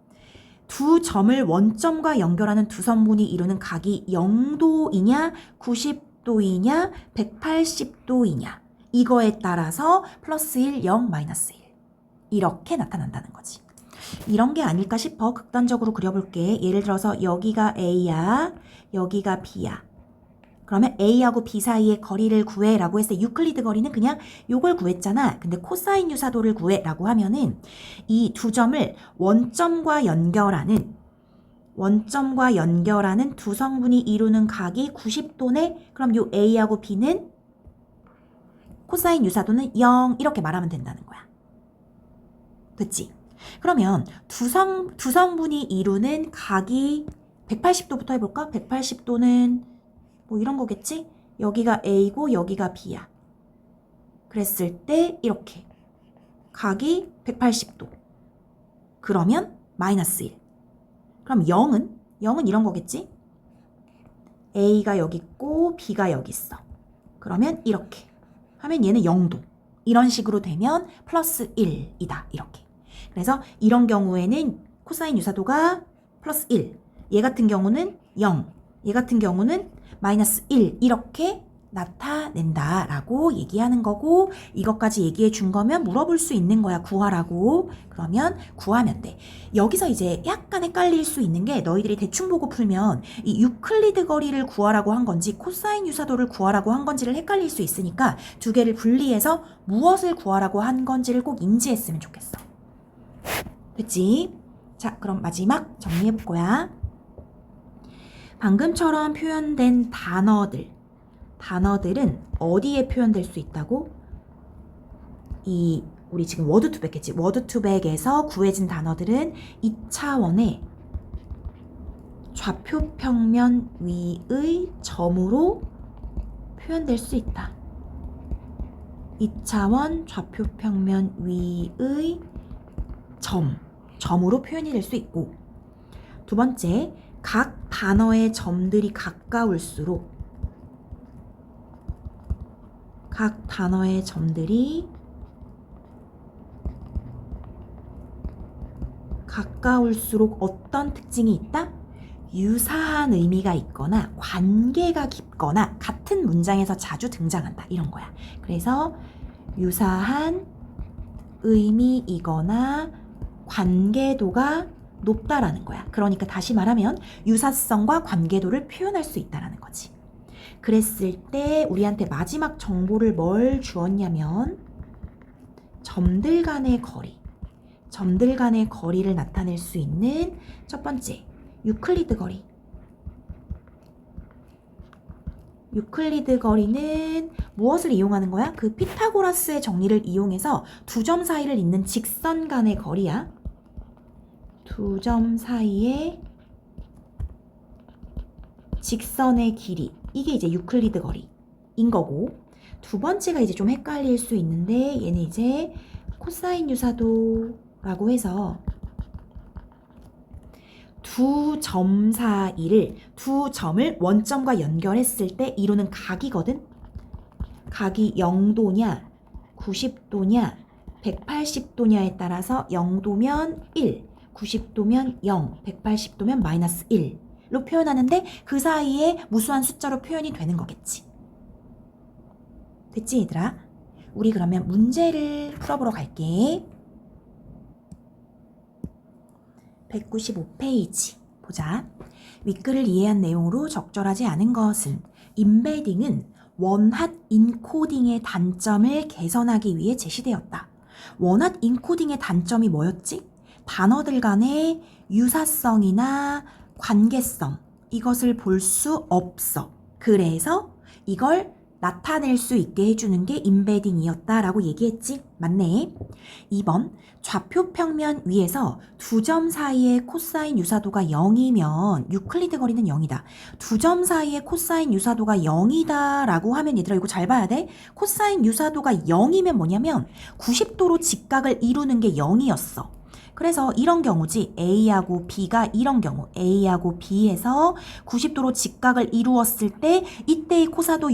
두 점을 원점과 연결하는 두 선분이 이루는 각이 0도이냐 90도이냐 180도이냐 이거에 따라서 플러스 1, 0, 마이너스 1 이렇게 나타난다는 거지. 이런 게 아닐까 싶어. 극단적으로 그려볼게. 예를 들어서 여기가 A야 여기가 B야. 그러면 A하고 B 사이의 거리를 구해 라고 했을 때 유클리드 거리는 그냥 요걸 구했잖아. 근데 코사인 유사도를 구해 라고 하면은 이 두 점을 원점과 연결하는 두 성분이 이루는 각이 90도네. 그럼 요 A하고 B는 코사인 유사도는 0 이렇게 말하면 된다는 거야. 됐지? 그러면 두 성분이 이루는 각이 180도부터 해볼까? 180도는 뭐 이런 거겠지? 여기가 A고 여기가 B야. 그랬을 때 이렇게 각이 180도. 그러면 마이너스 1. 그럼 0은 이런 거겠지? A가 여기 있고 B가 여기 있어. 그러면 이렇게 하면 얘는 0도. 이런 식으로 되면 플러스 1이다. 이렇게. 그래서 이런 경우에는 코사인 유사도가 플러스 1. 얘 같은 경우는 0. 얘 같은 경우는 마이너스 1 이렇게 나타낸다 라고 얘기하는 거고, 이것까지 얘기해 준 거면 물어볼 수 있는 거야. 구하라고. 그러면 구하면 돼. 여기서 이제 약간 헷갈릴 수 있는 게, 너희들이 대충 보고 풀면 이 유클리드 거리를 구하라고 한 건지 코사인 유사도를 구하라고 한 건지를 헷갈릴 수 있으니까 두 개를 분리해서 무엇을 구하라고 한 건지를 꼭 인지했으면 좋겠어. 됐지? 자, 그럼 마지막 정리해 볼 거야. 방금처럼 표현된 단어들은 어디에 표현될 수 있다고? 우리 지금 워드 투백 했지? 워드 투백에서 구해진 단어들은 2차원의 좌표 평면 위의 점으로 표현될 수 있다. 2차원 좌표 평면 위의 점으로 표현이 될 수 있고, 두 번째, 각 단어의 점들이 가까울수록 어떤 특징이 있다? 유사한 의미가 있거나 관계가 깊거나 같은 문장에서 자주 등장한다. 이런 거야. 그래서 유사한 의미이거나 관계도가 높다라는 거야. 그러니까 다시 말하면 유사성과 관계도를 표현할 수 있다라는 거지. 그랬을 때 우리한테 마지막 정보를 뭘 주었냐면 점들 간의 거리를 나타낼 수 있는 첫 번째 유클리드 거리. 유클리드 거리는 무엇을 이용하는 거야? 그 피타고라스의 정리를 이용해서 두 점 사이를 잇는 직선 간의 거리야. 두 점 사이의 직선의 길이. 이게 이제 유클리드 거리인 거고, 두 번째가 이제 좀 헷갈릴 수 있는데, 얘는 이제 코사인 유사도라고 해서 두 점 사이를, 두 점을 원점과 연결했을 때 이루는 각이거든. 각이 0도냐 90도냐 180도냐에 따라서 0도면 1, 90도면 0, 180도면 마이너스 1로 표현하는데, 그 사이에 무수한 숫자로 표현이 되는 거겠지. 됐지 얘들아? 우리 그러면 문제를 풀어보러 갈게. 195페이지 보자. 윗글을 이해한 내용으로 적절하지 않은 것은 임베딩은 원핫 인코딩의 단점을 개선하기 위해 제시되었다. 원핫 인코딩의 단점이 뭐였지? 단어들 간의 유사성이나 관계성, 이것을 볼 수 없어. 그래서 이걸 나타낼 수 있게 해주는 게 임베딩이었다라고 얘기했지? 맞네. 2번, 좌표 평면 위에서 두 점 사이의 코사인 유사도가 0이면 유클리드 거리는 0이다. 두 점 사이의 코사인 유사도가 0이다 라고 하면 얘들아 이거 잘 봐야 돼. 코사인 유사도가 0이면 뭐냐면 90도로 직각을 이루는 게 0이었어. 그래서 이런 경우지. A하고 B가 이런 경우, A하고 B에서 90도로 직각을 이루었을 때 이때의 코사인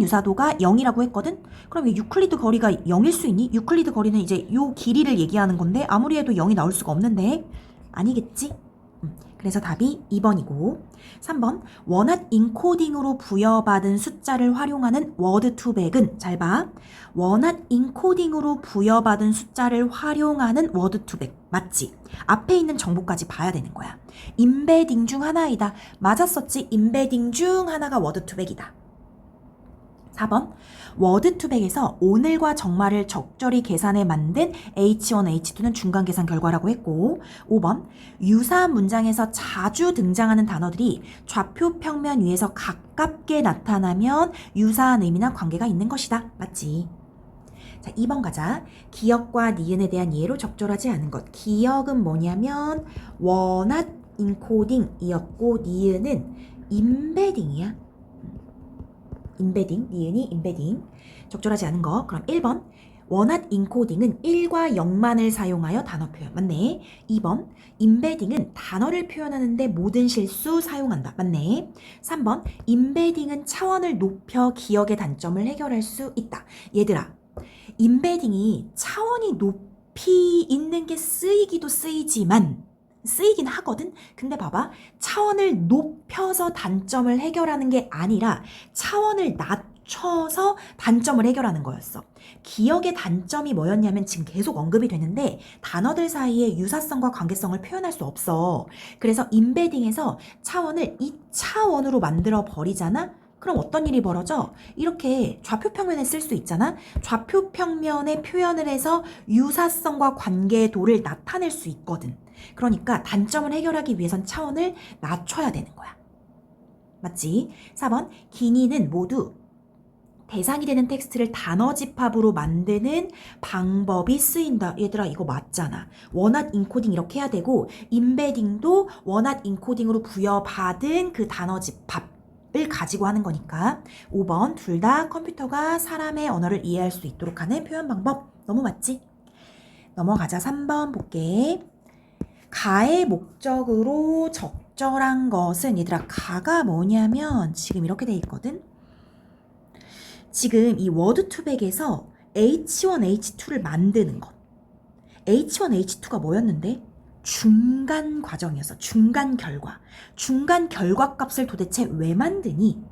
유사도가 0이라고 했거든? 그럼 이 유클리드 거리가 0일 수 있니? 유클리드 거리는 이제 요 길이를 얘기하는 건데 아무리 해도 0이 나올 수가 없는데. 아니겠지? 그래서 답이 2번이고, 3번, 원핫 인코딩으로 부여받은 숫자를 활용하는 워드 투백은, 잘 봐. 원핫 인코딩으로 부여받은 숫자를 활용하는 워드 투백. 맞지? 앞에 있는 정보까지 봐야 되는 거야. 임베딩 중 하나이다. 맞았었지? 임베딩 중 하나가 워드 투백이다. 4번, 워드 투백에서 오늘과 정말을 적절히 계산해 만든 H1, H2는 중간 계산 결과라고 했고, 5번, 유사한 문장에서 자주 등장하는 단어들이 좌표 평면 위에서 가깝게 나타나면 유사한 의미나 관계가 있는 것이다. 맞지? 자, 2번 가자. 기역과 니은에 대한 이해로 적절하지 않은 것. 기역은 뭐냐면 원핫 인코딩이었고, 니은은 임베딩이야. 임베딩, 니은이 임베딩. 적절하지 않은 거. 그럼 1번, 원핫 인코딩은 1과 0만을 사용하여 단어 표현. 맞네. 2번, 임베딩은 단어를 표현하는데 모든 실수 사용한다. 맞네. 3번, 임베딩은 차원을 높여 기억의 단점을 해결할 수 있다. 얘들아, 임베딩이 차원이 높이 있는 게 쓰이기도 쓰이지만 쓰이긴 하거든? 근데 봐봐. 차원을 높여서 단점을 해결하는 게 아니라 차원을 낮춰서 단점을 해결하는 거였어. 기억의 단점이 뭐였냐면 지금 계속 언급이 되는데 단어들 사이에 유사성과 관계성을 표현할 수 없어. 그래서 임베딩에서 차원을 2차원으로 만들어 버리잖아? 그럼 어떤 일이 벌어져? 이렇게 좌표평면에 쓸 수 있잖아? 좌표평면에 표현을 해서 유사성과 관계도를 나타낼 수 있거든. 그러니까 단점을 해결하기 위해선 차원을 낮춰야 되는 거야. 맞지? 4번, 기니는 모두 대상이 되는 텍스트를 단어 집합으로 만드는 방법이 쓰인다. 얘들아 이거 맞잖아. 원핫 인코딩 이렇게 해야 되고 임베딩도 원핫 인코딩으로 부여받은 그 단어 집합을 가지고 하는 거니까 5번 둘 다 컴퓨터가 사람의 언어를 이해할 수 있도록 하는 표현 방법. 너무 맞지? 넘어가자. 3번 볼게. 가의 목적으로 적절한 것은 얘들아 가가 뭐냐면 지금 이렇게 돼 있거든. 지금 이 워드2백에서 H1, H2를 만드는 것. H1, H2가 뭐였는데? 중간 과정이었어. 중간 결과. 중간 결과 값을 도대체 왜 만드니?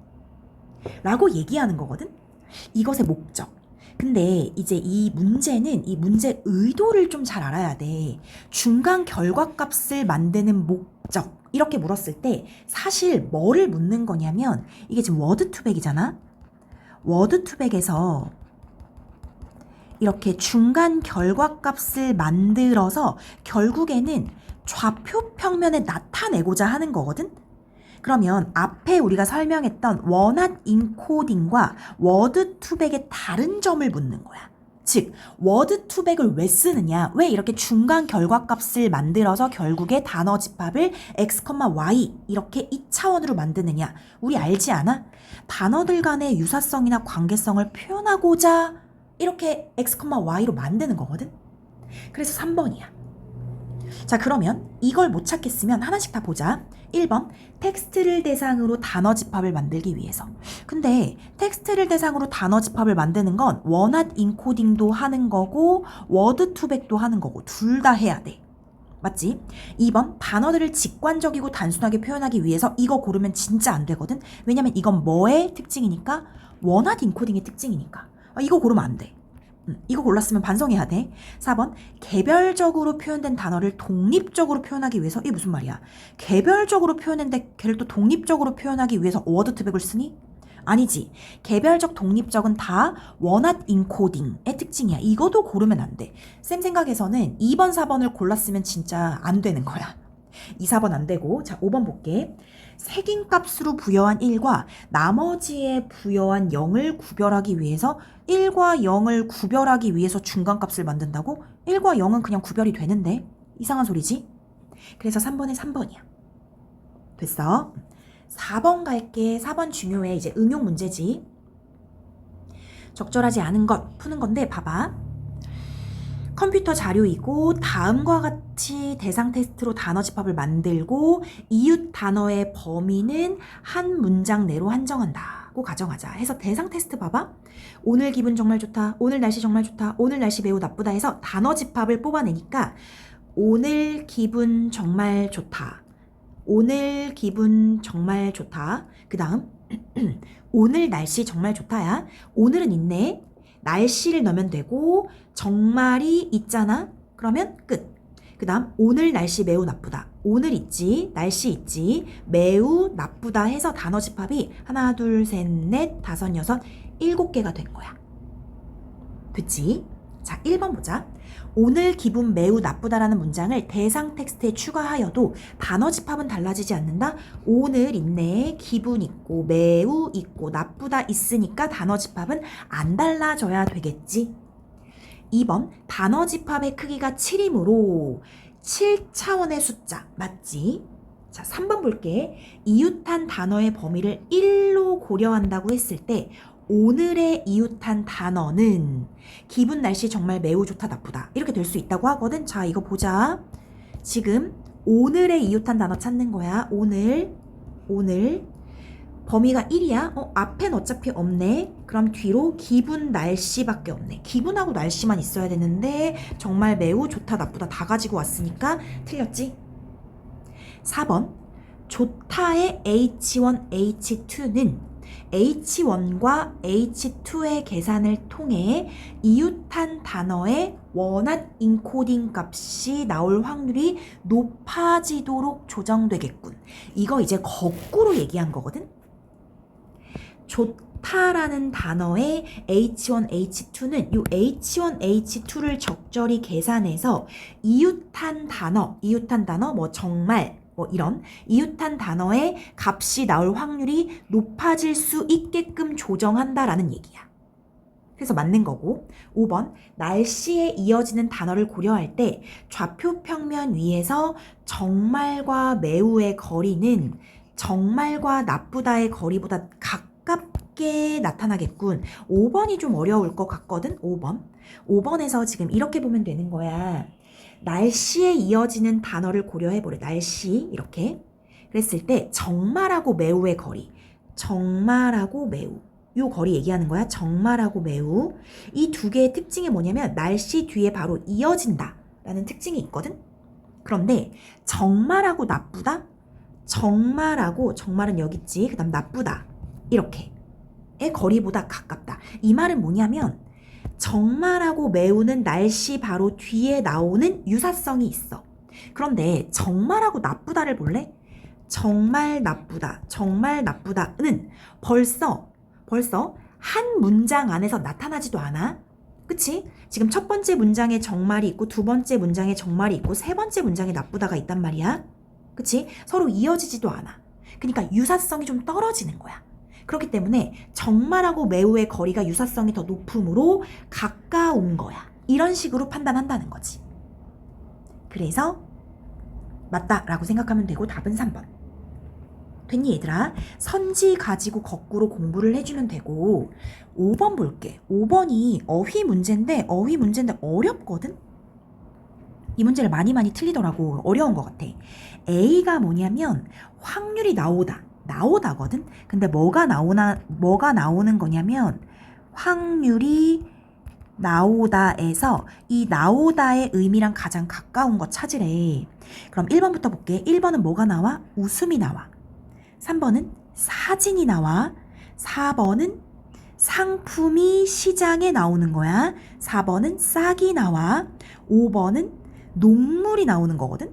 라고 얘기하는 거거든? 이것의 목적. 근데 이제 이 문제는 이 문제 의도를 좀 잘 알아야 돼. 중간 결과값을 만드는 목적 이렇게 물었을 때 사실 뭐를 묻는 거냐면 이게 지금 워드2백이잖아. 워드2백에서 이렇게 중간 결과값을 만들어서 결국에는 좌표 평면에 나타내고자 하는 거거든. 그러면 앞에 우리가 설명했던 원핫 인코딩과 워드2백의 다른 점을 묻는 거야. 즉 워드2백을 왜 쓰느냐, 왜 이렇게 중간 결과값을 만들어서 결국에 단어 집합을 x, y 이렇게 2차원으로 만드느냐. 우리 알지 않아? 단어들 간의 유사성이나 관계성을 표현하고자 이렇게 x, y로 만드는 거거든. 그래서 3번이야. 자, 그러면 이걸 못 찾겠으면 하나씩 다 보자. 1번, 텍스트를 대상으로 단어 집합을 만들기 위해서. 근데 텍스트를 대상으로 단어 집합을 만드는 건 원핫 인코딩도 하는 거고 워드2백도 하는 거고 둘 다 해야 돼. 맞지? 2번, 단어들을 직관적이고 단순하게 표현하기 위해서. 이거 고르면 진짜 안 되거든. 왜냐면 이건 뭐의 특징이니까? 원핫 인코딩의 특징이니까. 이거 고르면 안 돼. 이거 골랐으면 반성해야 돼. 4번, 개별적으로 표현된 단어를 독립적으로 표현하기 위해서. 이게 무슨 말이야? 개별적으로 표현했는데 걔를 또 독립적으로 표현하기 위해서 워드2백을 쓰니? 아니지. 개별적 독립적은 다 원핫 인코딩의 특징이야. 이것도 고르면 안 돼. 쌤 생각에서는 2번, 4번을 골랐으면 진짜 안 되는 거야. 2, 4번 안 되고. 자, 5번 볼게. 색인값으로 부여한 1과 나머지에 부여한 0을 구별하기 위해서 1과 0을 구별하기 위해서 중간값을 만든다고? 1과 0은 그냥 구별이 되는데? 이상한 소리지? 그래서 3번에 3번이야. 됐어? 4번 갈게. 4번 중요해. 이제 응용 문제지. 적절하지 않은 것 푸는 건데 봐봐. 컴퓨터 자료이고 다음과 같이 대상 테스트로 단어 집합을 만들고 이웃 단어의 범위는 한 문장 내로 한정한다고 가정하자. 해서 대상 테스트 봐봐. 오늘 기분 정말 좋다. 오늘 날씨 정말 좋다. 오늘 날씨 매우 나쁘다 해서 단어 집합을 뽑아내니까 오늘 기분 정말 좋다. 오늘 기분 정말 좋다. 그 다음 오늘 날씨 정말 좋다야. 오늘은 있네. 날씨를 넣으면 되고 정말이 있잖아. 그러면 끝. 그 다음 오늘 날씨 매우 나쁘다. 오늘 있지. 날씨 있지. 매우 나쁘다 해서 단어 집합이 하나 둘 셋 넷 다섯 여섯 7개가 된 거야. 됐지? 자, 1번 보자. 오늘 기분 매우 나쁘다라는 문장을 대상 텍스트에 추가하여도 단어 집합은 달라지지 않는다. 오늘 있네, 기분 있고, 매우 있고, 나쁘다 있으니까 단어 집합은 안 달라져야 되겠지. 2번, 단어 집합의 크기가 7이므로 7차원의 숫자, 맞지? 자, 3번 볼게. 이웃한 단어의 범위를 1로 고려한다고 했을 때 오늘의 이웃한 단어는 기분, 날씨 정말 매우 좋다, 나쁘다 이렇게 될 수 있다고 하거든. 자, 이거 보자. 지금 오늘의 이웃한 단어 찾는 거야. 오늘 범위가 1이야. 앞엔 어차피 없네. 그럼 뒤로 기분, 날씨밖에 없네. 기분하고 날씨만 있어야 되는데 정말 매우 좋다, 나쁘다 다 가지고 왔으니까 틀렸지? 4번 좋다의 H1, H2는 H1과 H2의 계산을 통해 이웃한 단어의 원한 인코딩 값이 나올 확률이 높아지도록 조정되겠군. 이거 이제 거꾸로 얘기한 거거든? 좋다라는 단어의 H1, H2는 이 H1, H2를 적절히 계산해서 이웃한 단어 뭐 정말 뭐 이런 이웃한 단어의 값이 나올 확률이 높아질 수 있게끔 조정한다라는 얘기야. 그래서 맞는 거고. 5번 날씨에 이어지는 단어를 고려할 때 좌표 평면 위에서 정말과 매우의 거리는 정말과 나쁘다의 거리보다 가깝게 나타나겠군. 5번이 좀 어려울 것 같거든. 5번에서 지금 이렇게 보면 되는 거야. 날씨에 이어지는 단어를 고려해보래. 날씨 이렇게 그랬을 때 정말하고 매우의 거리, 정말하고 매우 요 거리 얘기하는 거야. 정말하고 매우. 이 두 개의 특징이 뭐냐면 날씨 뒤에 바로 이어진다 라는 특징이 있거든. 그런데 정말하고 나쁘다, 정말은 여기 있지. 그 다음 나쁘다 이렇게의 거리보다 가깝다. 이 말은 뭐냐면 정말하고 매우는 날씨 바로 뒤에 나오는 유사성이 있어. 그런데 정말하고 나쁘다를 볼래? 정말 나쁘다는 벌써 한 문장 안에서 나타나지도 않아. 그치? 지금 첫 번째 문장에 정말이 있고 두 번째 문장에 정말이 있고 세 번째 문장에 나쁘다가 있단 말이야. 그치? 서로 이어지지도 않아. 그러니까 유사성이 좀 떨어지는 거야. 그렇기 때문에 정말하고 매우의 거리가 유사성이 더 높으므로 가까운 거야. 이런 식으로 판단한다는 거지. 그래서 맞다라고 생각하면 되고 답은 3번. 됐니 얘들아? 선지 가지고 거꾸로 공부를 해주면 되고 5번 볼게. 5번이 어휘 문제인데 어렵거든? 이 문제를 많이 틀리더라고. 어려운 것 같아. A가 뭐냐면 확률이 나오다거든? 근데 뭐가 나오는 거냐면 확률이 나오다에서 이 나오다의 의미랑 가장 가까운 거 찾으래. 그럼 1번부터 볼게. 1번은 뭐가 나와? 웃음이 나와. 3번은 사진이 나와. 4번은 상품이 시장에 나오는 거야. 4번은 싹이 나와. 5번은 녹물이 나오는 거거든.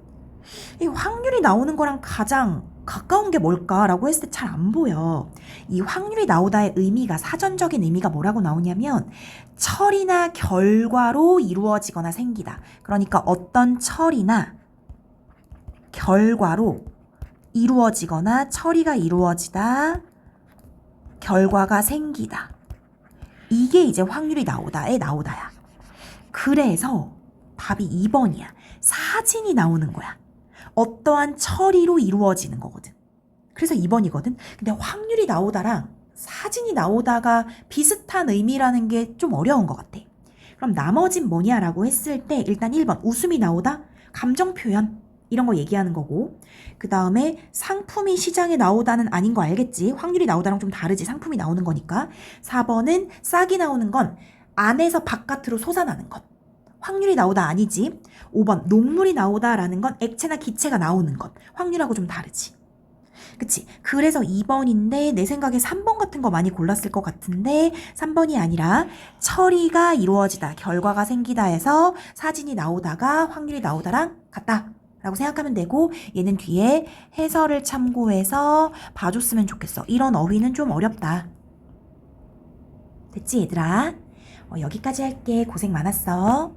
이 확률이 나오는 거랑 가장 가까운 게 뭘까라고 했을 때 잘 안 보여. 이 확률이 나오다의 의미가, 사전적인 의미가 뭐라고 나오냐면 처리나 결과로 이루어지거나 생기다. 그러니까 어떤 처리나 결과로 이루어지거나 처리가 이루어지다, 결과가 생기다. 이게 이제 확률이 나오다의 나오다야. 그래서 답이 2번이야. 사진이 나오는 거야. 어떠한 처리로 이루어지는 거거든. 그래서 2번이거든. 근데 확률이 나오다랑 사진이 나오다가 비슷한 의미라는 게 좀 어려운 것 같아. 그럼 나머진 뭐냐라고 했을 때 일단 1번 웃음이 나오다, 감정 표현 이런 거 얘기하는 거고, 그 다음에 상품이 시장에 나오다는 아닌 거 알겠지? 확률이 나오다랑 좀 다르지. 상품이 나오는 거니까. 4번은 싹이 나오는 건 안에서 바깥으로 솟아나는 것. 확률이 나오다 아니지. 5번 녹물이 나오다라는 건 액체나 기체가 나오는 것. 확률하고 좀 다르지. 그치? 그래서 2번인데 내 생각에 3번 같은 거 많이 골랐을 것 같은데 3번이 아니라 처리가 이루어지다, 결과가 생기다 해서 사진이 나오다가 확률이 나오다랑 같다 라고 생각하면 되고, 얘는 뒤에 해설을 참고해서 봐줬으면 좋겠어. 이런 어휘는 좀 어렵다. 됐지 얘들아? 여기까지 할게. 고생 많았어.